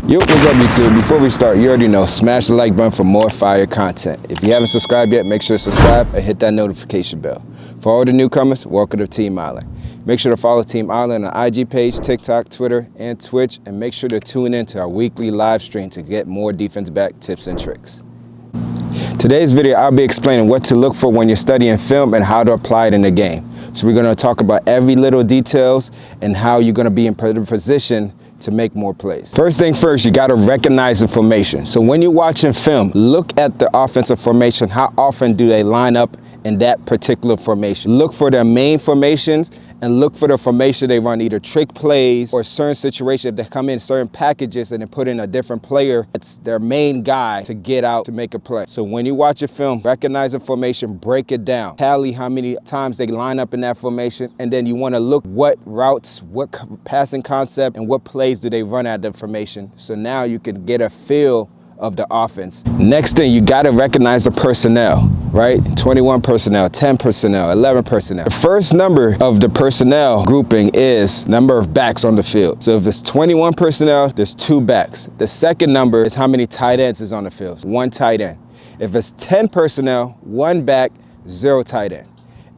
Yo, what's up YouTube? Before we start, you already know, smash the like button for more fire content. If you haven't subscribed yet, make sure to subscribe and hit that notification bell. For all the newcomers, welcome to Team Eyeland. Make sure to follow Team Eyeland on IG page, TikTok, Twitter, and Twitch, and make sure to tune in to our weekly live stream to get more defense back tips and tricks. Today's video, I'll be explaining what to look for when you're studying film and how to apply it in the game. So we're going to talk about every little details and how you're going to be in position to make more plays. First thing first, you got to recognize the formation. So when you're watching film, look at the offensive formation. How often do they line up in that particular formation? Look for their main formations and look for the formation they run, either trick plays or certain situations that come in certain packages and they put in a different player. It's their main guy to get out to make a play. So when you watch a film, recognize the formation, break it down, tally how many times they line up in that formation, and then you want to look what routes, what passing concept, and what plays do they run at the formation. So now you can get a feel of the offense. Next thing, you got to recognize the personnel, right? 21 personnel, 10 personnel, 11 personnel. The first number of the personnel grouping is number of backs on the field. So if it's 21 personnel, there's 2 backs. The second number is how many tight ends is on the field. 1 tight end. If it's 10 personnel, 1 back, 0 tight end.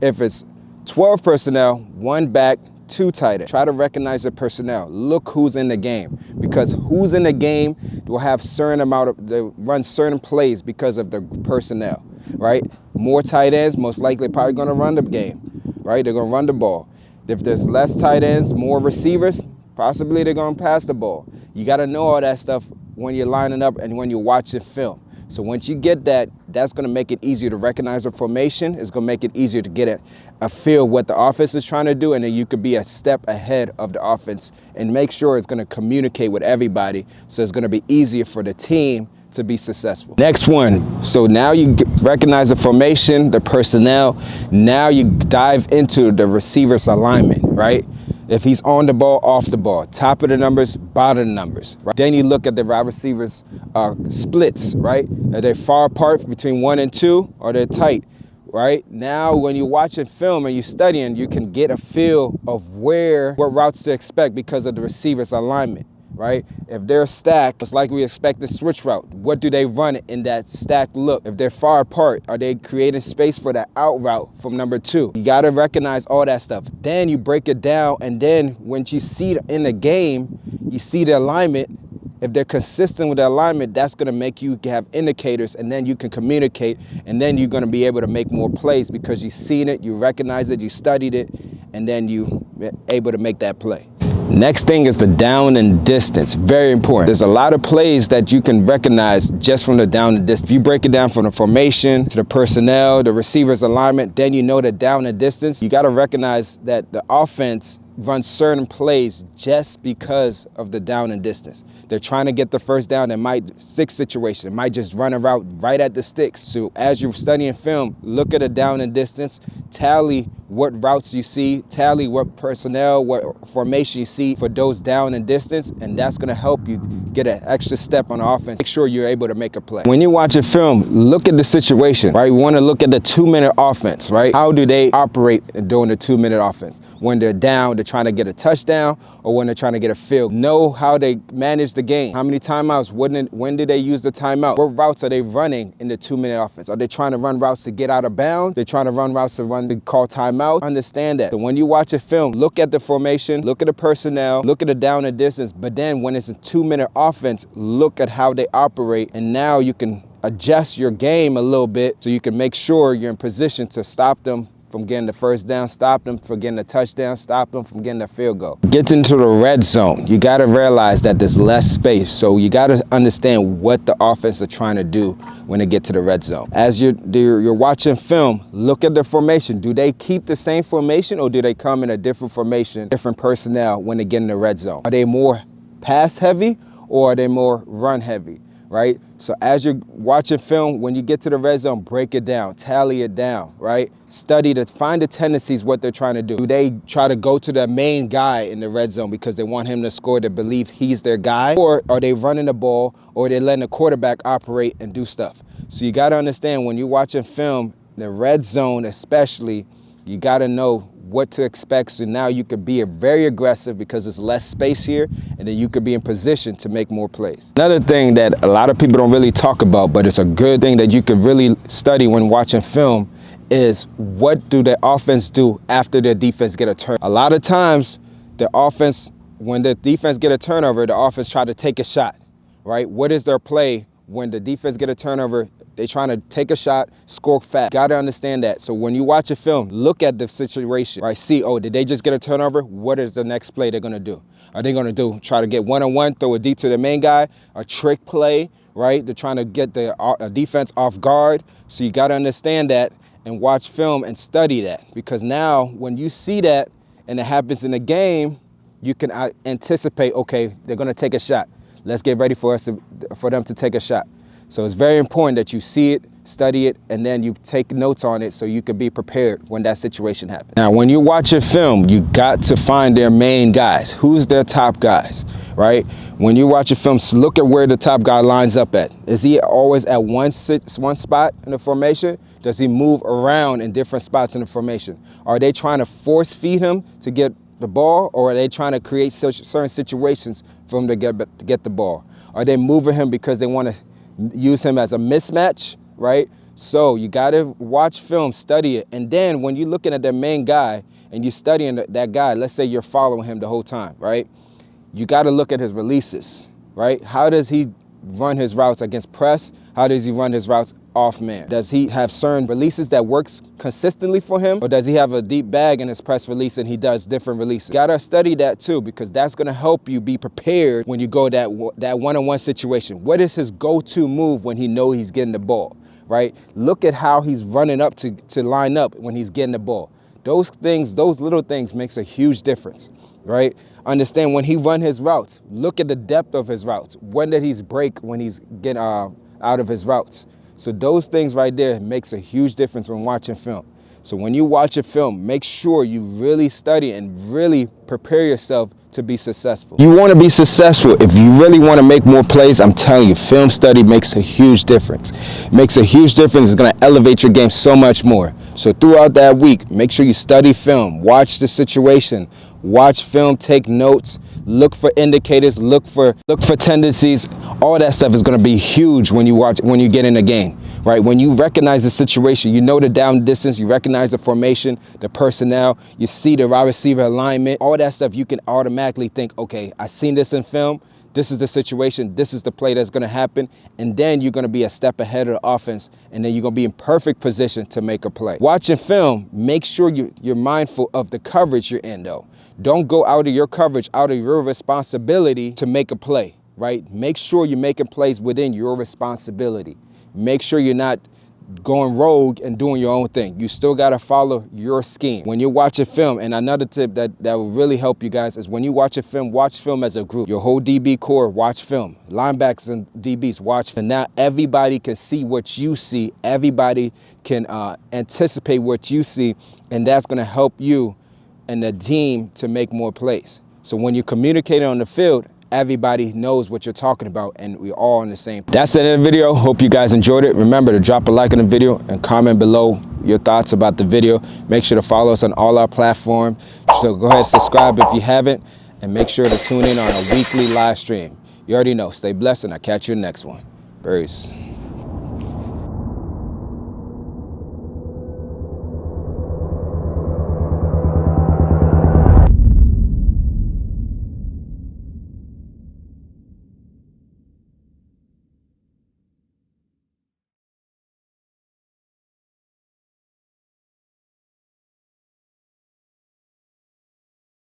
If it's 12 personnel, 1 back, 2 tight end. Try to recognize the personnel. Look who's in the game, because who's in the game will have certain amount of, they run certain plays because of the personnel, right? More tight ends, most likely probably going to run the game, right? They're going to run the ball. If there's less tight ends, more receivers, possibly they're going to pass the ball. You got to know all that stuff when you're lining up and when you're watching film. So once you get that, that's going to make it easier to recognize the formation. It's going to make it easier to get a feel what the offense is trying to do, and then you could be a step ahead of the offense and make sure it's going to communicate with everybody. So it's going to be easier for the team to be successful. Next one. So now you recognize the formation, the personnel. Now you dive into the receiver's alignment, right? If he's on the ball, off the ball, top of the numbers, bottom of the numbers. Right? Then you look at the wide receivers' splits, right? Are they far apart between 1 and 2, or they're tight, right? Now, when you're watching film and you're studying, you can get a feel of what routes to expect because of the receiver's alignment, right? If they're stacked, it's like we expect the switch route. What do they run in that stacked look? If they're far apart, are they creating space for that out route from number 2? You got to recognize all that stuff. Then you break it down, and then when you see in the game, you see the alignment. If they're consistent with the alignment, that's going to make you have indicators, and then you can communicate, and then you're going to be able to make more plays because you've seen it, you recognize it, you studied it, and then you're able to make that play. Next thing is the down and distance. Very important. There's a lot of plays that you can recognize just from the down and distance. If you break it down from the formation to the personnel, the receiver's alignment, then you know the down and distance. You got to recognize that the offense runs certain plays just because of the down and distance. They're trying to get the first down. They might stick situation. It might just run a route right at the sticks. So as you're studying film, look at the down and distance, tally what routes you see, tally what personnel, what formation you see for those down and distance, and that's going to help you get an extra step on offense. Make sure you're able to make a play. When you're watching film, look at the situation, right? We want to look at the 2-minute offense, right? How do they operate during the 2-minute offense? When they're down, they're trying to get a touchdown, or when they're trying to get a field. Know how they manage the game. How many timeouts? When did they use the timeout? What routes are they running in the 2-minute offense? Are they trying to run routes to get out of bounds? They're trying to run routes to call timeout. Understand that. So when you watch a film, look at the formation, look at the personnel, look at the down and distance, but then when it's a 2-minute offense, look at how they operate, and now you can adjust your game a little bit so you can make sure you're in position to stop them from getting the first down, stop them from getting a touchdown, stop them from getting the field goal. Get into the red zone. You got to realize that there's less space. So you got to understand what the offense are trying to do when they get to the red zone. As you're watching film, look at the formation. Do they keep the same formation, or do they come in a different formation, different personnel when they get in the red zone? Are they more pass heavy, or are they more run heavy? Right? So as you're watching film, when you get to the red zone, break it down, tally it down, right? Study to find the tendencies, what they're trying to do. Do they try to go to the main guy in the red zone because they want him to score, they believe he's their guy? Or are they running the ball, or are they letting the quarterback operate and do stuff? So you got to understand when you're watching film, the red zone especially, you got to know what to expect. So now you could be very aggressive because there's less space here, and then you could be in position to make more plays. Another thing that a lot of people don't really talk about, but it's a good thing that you could really study when watching film, is what do the offense do after their defense get a turn. A lot of times the offense, when the defense get a turnover, the offense try to take a shot, right? What is their play when the defense get a turnover? They trying to take a shot, score fast. Got to understand that. So when you watch a film, look at the situation, right? See, oh, did they just get a turnover? What is the next play they're going to do? Are they going to try to get one-on-one, throw a deep to the main guy, a trick play, right? They're trying to get the defense off guard. So you got to understand that and watch film and study that, because now when you see that and it happens in the game, you can anticipate, okay, they're going to take a shot. Let's get ready for them to take a shot. So it's very important that you see it, study it, and then you take notes on it so you can be prepared when that situation happens. Now, when you watch a film, you got to find their main guys. Who's their top guys, right? When you watch a film, look at where the top guy lines up at. Is he always at one spot in the formation? Does he move around in different spots in the formation? Are they trying to force feed him to get the ball, or are they trying to create certain situations for him to get the ball? Are they moving him because they want to use him as a mismatch, right? So you got to watch film, study it. And then when you're looking at the main guy and you're studying that guy, let's say you're following him the whole time, right? You got to look at his releases, right? How does he run his routes against press? How does he run his routes off man? Does he have certain releases that works consistently for him, or does he have a deep bag in his press release and he does different releases? Gotta study that too, because that's gonna help you be prepared when you go that one-on-one situation. What is his go-to move when he knows he's getting the ball, right? Look at how he's running up to line up when he's getting the ball. Those things, those little things makes a huge difference, right? Understand when he run his routes, look at the depth of his routes. When did he break when he's getting out of his routes? So those things right there makes a huge difference when watching film. So when you watch a film, make sure you really study and really prepare yourself to be successful. You want to be successful. If you really want to make more plays, I'm telling you, film study makes a huge difference. It makes a huge difference. It's going to elevate your game so much more. So throughout that week, make sure you study film, watch the situation, watch film, take notes, look for indicators, look for tendencies. All that stuff is going to be huge when you get in the game, right? When you recognize the situation, you know the down distance, you recognize the formation, the personnel, you see the wide receiver alignment, all that stuff, you can automatically think, okay, I seen this in film. This is the situation, this is the play that's going to happen, and then you're going to be a step ahead of the offense, and then you're going to be in perfect position to make a play. Watching film, make sure you're mindful of the coverage you're in, though. Don't go out of your coverage, out of your responsibility to make a play, right? Make sure you're making plays within your responsibility. Make sure you're not going rogue and doing your own thing. You still got to follow your scheme. When you watch a film, and another tip that will really help you guys is when you watch a film, watch film as a group. Your whole DB core, watch film. Linebackers and DBs, watch film. Now everybody can see what you see. Everybody can anticipate what you see, and that's going to help you and the team to make more plays. So when you communicate on the field, everybody knows what you're talking about, and we're all on the same. That's it in the video. Hope you guys enjoyed it. Remember to drop a like on the video and comment below your thoughts about the video. Make sure to follow us on all our platforms. So go ahead and subscribe if you haven't, and make sure to tune in on a weekly live stream. You already know. Stay blessed, and I'll catch you in the next one. Peace.